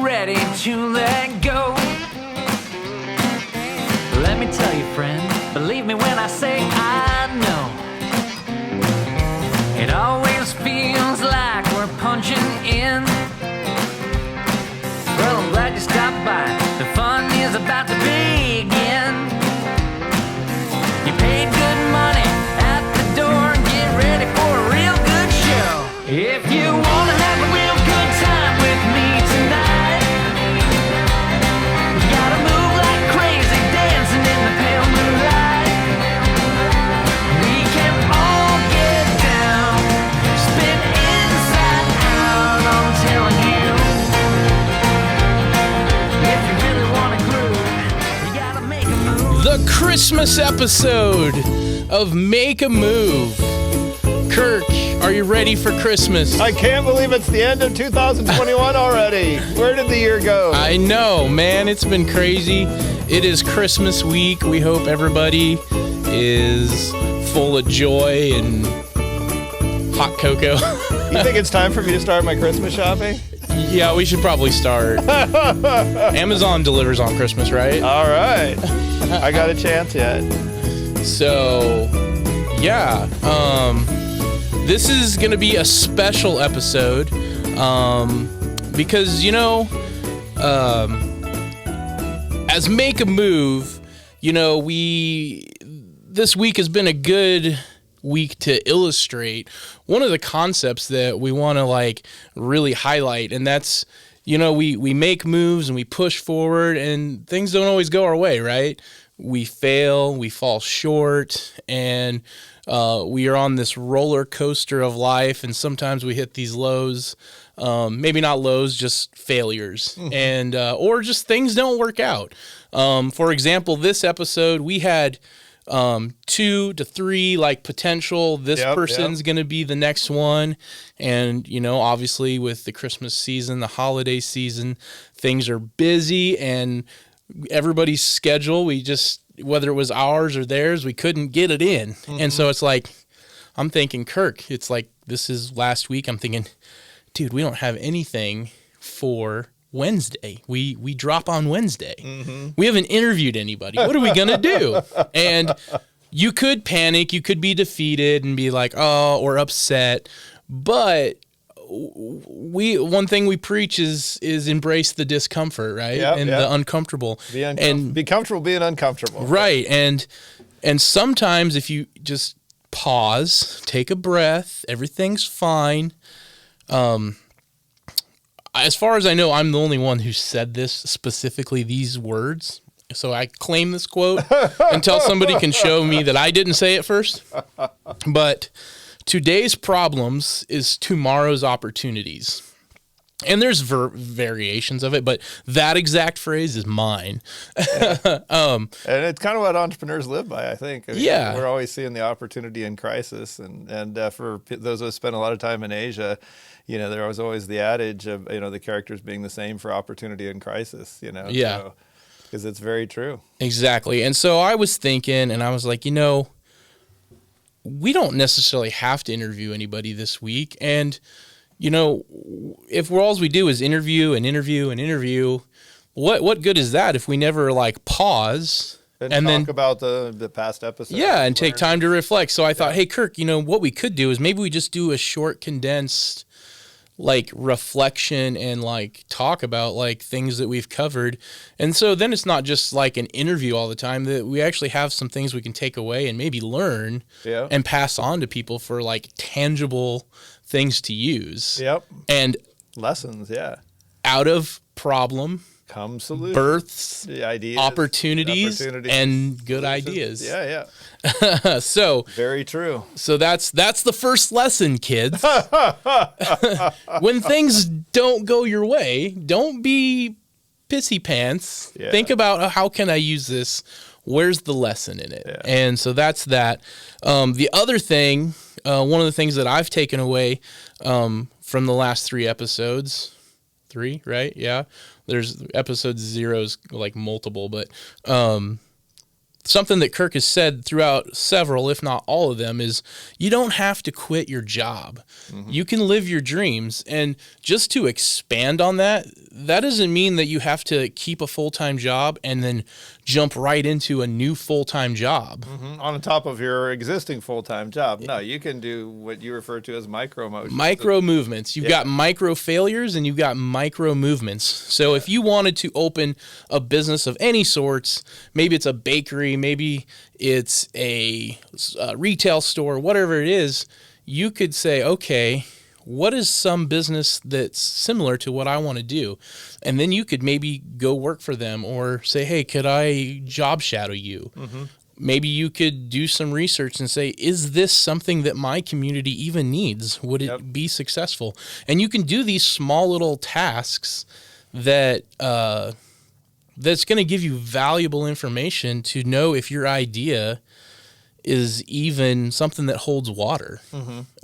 ready to let go. Let me tell you, friend, believe me when I say I know. It always feels like we're punching in. Well, I'm glad you stopped by. The fun is about to begin. You paid good money at the door. Get ready for a real good show. If you want to have a real good time with me tonight, you gotta move like crazy, dancing in the pale moonlight. We can all get down, spin inside out, I'm telling you. If you really want to groove, you gotta make a move. The Christmas episode of Make a Move. Kirk, are you ready for Christmas? I can't believe it's the end of 2021 already. Where did the year go? I know, man. It's been crazy. It is Christmas week. We hope everybody is full of joy and hot cocoa. You think it's time for me to start my Christmas shopping? Yeah, we should probably start. Amazon delivers on Christmas, right? All right. I got a chance yet. So, yeah. This is going to be a special episode because, as Make a Move, this week has been a good week to illustrate one of the concepts that we want to really highlight, and that's, we make moves and we push forward and things don't always go our way, right? We fail, we fall short, and we are on this roller coaster of life, and sometimes we hit these lows, maybe not lows, just failures, and or just things don't work out. For example, this episode, we had 2 to 3 potential, this person's going to be the next one, and obviously with the Christmas season, the holiday season, things are busy, and everybody's schedule, whether it was ours or theirs, we couldn't get it in. And so it's I'm thinking, Kirk, it's this is last week. I'm thinking, dude, we don't have anything for Wednesday. We drop on Wednesday. We haven't interviewed anybody. What are we going to do? And you could panic. You could be defeated and be or upset. But one thing we preach is embrace the discomfort, right? The uncomfortable. Be comfortable being uncomfortable. Right. And sometimes if you just pause, take a breath, everything's fine. As far as I know, I'm the only one who said this, specifically these words. So I claim this quote until somebody can show me that I didn't say it first. But today's problems is tomorrow's opportunities. And there's variations of it, but that exact phrase is mine. And it's kind of what entrepreneurs live by, I think. Yeah. We're always seeing the opportunity in crisis. And for those who spend a lot of time in Asia, there was always the adage of, the characters being the same for opportunity and crisis, Yeah. Because it's very true. Exactly. And so I was thinking, and I was like, we don't necessarily have to interview anybody this week. And, if all we do is interview and interview and interview, what good is that if we never pause and talk about the past episode? Yeah, and take time to reflect. So I thought, hey, Kirk, what we could do is maybe we just do a short, condensed reflection and talk about things that we've covered. And so then it's not just an interview all the time, that we actually have some things we can take away and maybe learn and pass on to people for tangible things to use. Yep. And lessons, out of problem come solutions, births, ideas, opportunities, and good ideas. Yeah. So very true. So that's the first lesson, kids. When things don't go your way, don't be pissy pants. Yeah. Think about, how can I use this? Where's the lesson in it? Yeah. And so that's that. The other thing, one of the things that I've taken away from the last 3 episodes, 3, right? Yeah. There's episode 0's multiple, but something that Kirk has said throughout several, if not all of them, is you don't have to quit your job. You can live your dreams. And just to expand on that, that doesn't mean that you have to keep a full-time job and then jump right into a new full-time job. On top of your existing full-time job. No, you can do what you refer to as micro motions. Micro movements. You've got micro failures and you've got micro movements. So if you wanted to open a business of any sorts, maybe it's a bakery, maybe it's a retail store, whatever it is, you could say, okay, what is some business that's similar to what I want to do? And then you could maybe go work for them or say, hey, could I job shadow you? Maybe you could do some research and say, is this something that my community even needs? Would it be successful? And you can do these small little tasks that that's going to give you valuable information to know if your idea is even something that holds water.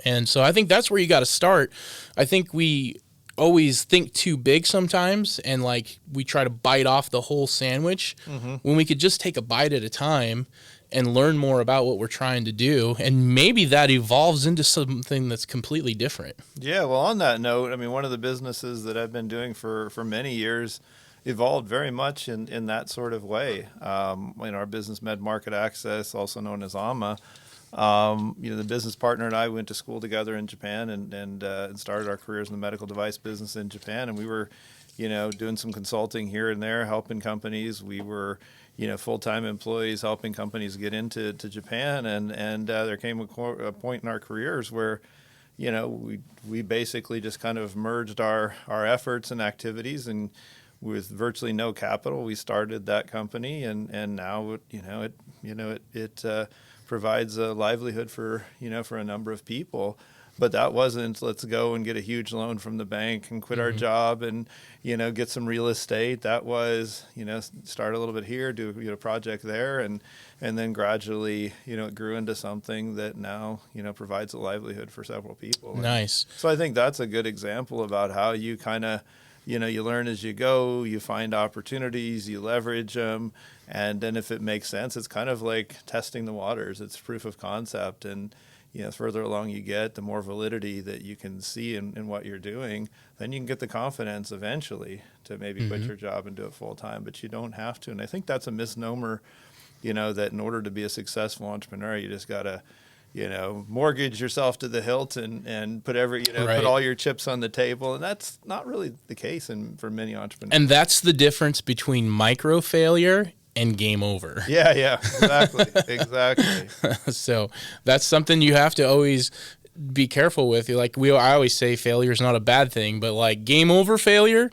And so I think that's where you got to start. I think we always think too big sometimes, and like we try to bite off the whole sandwich when we could just take a bite at a time and learn more about what we're trying to do. And maybe that evolves into something that's completely different. Yeah, well, on that note, I mean, one of the businesses that I've been doing for many years evolved very much in that sort of way. In our business, Med Market Access, also known as AMA, the business partner and I went to school together in Japan and started our careers in the medical device business in Japan. And we were, doing some consulting here and there, helping companies. We were, full-time employees helping companies get into Japan. And there came a point in our careers where, we basically just kind of merged our efforts and activities, and with virtually no capital, we started that company, and now it provides a livelihood for a number of people. But that wasn't, let's go and get a huge loan from the bank and quit our job and get some real estate. That was start a little bit here, do a project there, and then gradually it grew into something that now provides a livelihood for several people. Nice. So I think that's a good example about how you kind of you learn as you go, you find opportunities, you leverage them, and then if it makes sense, it's kind of like testing the waters. It's proof of concept, and the further along you get, the more validity that you can see in what you're doing, then you can get the confidence eventually to maybe quit your job and do it full time, but you don't have to. And I think that's a misnomer, that in order to be a successful entrepreneur, you just got to mortgage yourself to the hilt and put put all your chips on the table. And that's not really the case for many entrepreneurs. And that's the difference between micro failure and game over. Yeah, exactly. So that's something you have to always be careful with. Like I always say, failure is not a bad thing, but like game over failure,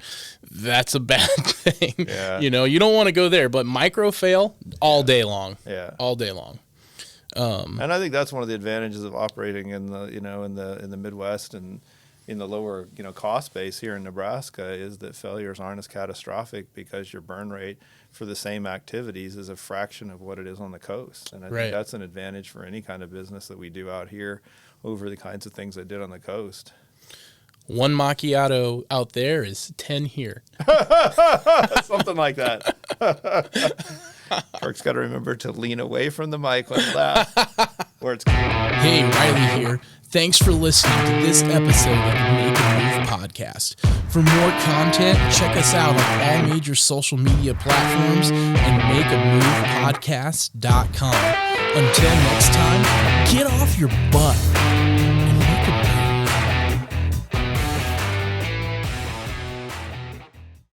that's a bad thing. Yeah. You don't want to go there, but micro fail all day long. Yeah. All day long. And I think that's one of the advantages of operating in the in the Midwest and in the lower cost base here in Nebraska is that failures aren't as catastrophic because your burn rate for the same activities is a fraction of what it is on the coast. And I think that's an advantage for any kind of business that we do out here over the kinds of things I did on the coast. One macchiato out there is 10 here. Something like that. Kirk's got to remember to lean away from the mic when laugh. Where it's Hey, Rylie here. Thanks for listening to this episode of the Make a Move podcast. For more content, check us out on all major social media platforms and makeamovepodcast.com. Until next time, get off your butt.